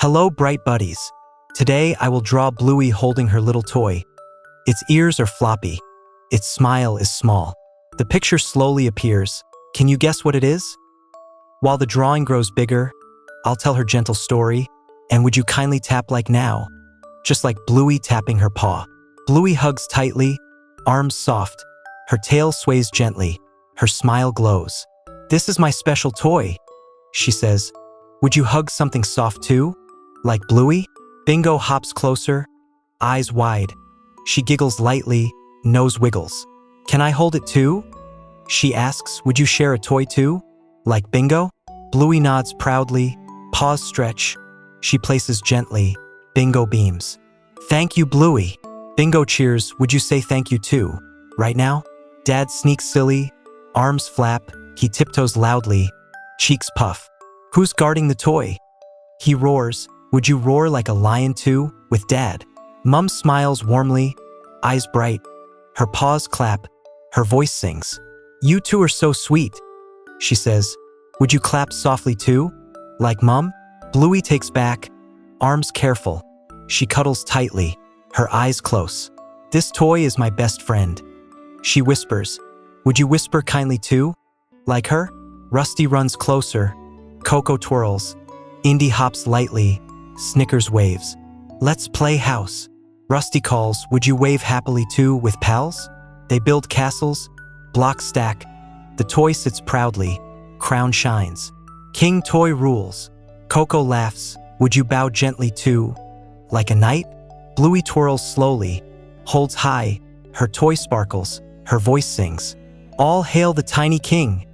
Hello, bright buddies. Today I will draw Bluey holding her little toy. Its ears are floppy. Its smile is small. The picture slowly appears. Can you guess what it is? While the drawing grows bigger, I'll tell her gentle story. And would you kindly tap like now? Just like Bluey tapping her paw. Bluey hugs tightly, arms soft. Her tail sways gently. Her smile glows. This is my special toy, she says. Would you hug something soft too? Like Bluey? Bingo hops closer, eyes wide. She giggles lightly, nose wiggles. Can I hold it too? She asks, would you share a toy too? Like Bingo? Bluey nods proudly, paws stretch. She places gently. Bingo beams. Thank you, Bluey. Bingo cheers, would you say thank you too? Right now? Dad sneaks silly, arms flap, he tiptoes loudly, cheeks puff. Who's guarding the toy? He roars, would you roar like a lion too, with Dad? Mum smiles warmly, eyes bright. Her paws clap, her voice sings. You two are so sweet, she says. Would you clap softly too? Like Mum? Bluey takes back, arms careful. She cuddles tightly, her eyes close. This toy is my best friend. She whispers, would you whisper kindly too? Like her? Rusty runs closer, Coco twirls, Indy hops lightly, Snickers waves. Let's play house. Rusty calls, would you wave happily too with pals? They build castles, blocks stack. The toy sits proudly, crown shines. King toy rules. Coco laughs, would you bow gently too? Like a knight? Bluey twirls slowly, holds high, her toy sparkles, her voice sings. All hail the tiny king,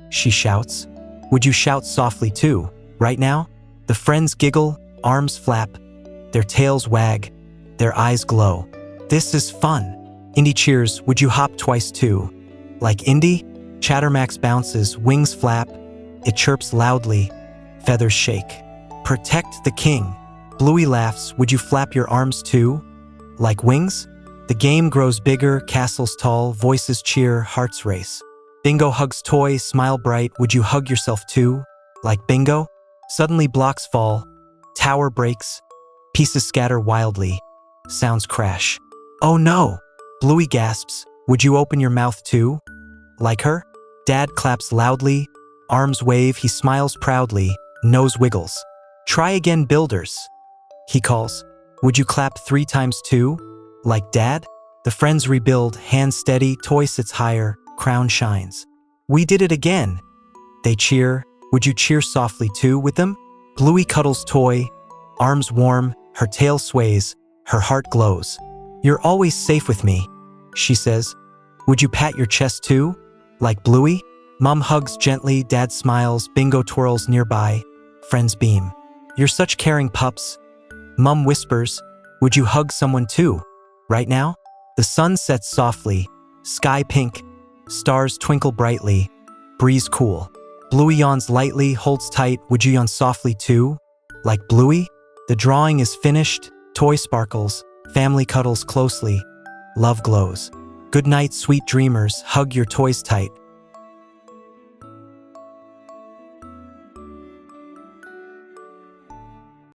she shouts. Would you shout softly too, right now? The friends giggle, arms flap, their tails wag, their eyes glow. This is fun. Indy cheers, would you hop twice too? Like Indy? Chattermax bounces, wings flap, it chirps loudly, feathers shake. Protect the king. Bluey laughs, would you flap your arms too? Like wings? The game grows bigger, castles tall, voices cheer, hearts race. Bingo hugs toy, smile bright, would you hug yourself too? Like Bingo? Suddenly blocks fall, tower breaks, pieces scatter wildly, sounds crash. Oh no! Bluey gasps, would you open your mouth too? Like her? Dad claps loudly, arms wave, he smiles proudly, nose wiggles. Try again, builders, he calls. Would you clap 3 times too? Like Dad? The friends rebuild, hands steady, toy sits higher, crown shines. We did it again. They cheer. Would you cheer softly too with them? Bluey cuddles toy, arms warm, her tail sways, her heart glows. You're always safe with me, she says. Would you pat your chest too? Like Bluey? Mum hugs gently, Dad smiles, Bingo twirls nearby, friends beam. You're such caring pups. Mum whispers, would you hug someone too? Right now? The sun sets softly, sky pink, stars twinkle brightly, breeze cool. Bluey yawns lightly, holds tight, would you yawn softly too? Like Bluey? The drawing is finished, toy sparkles, family cuddles closely, love glows. Good night, sweet dreamers, hug your toys tight.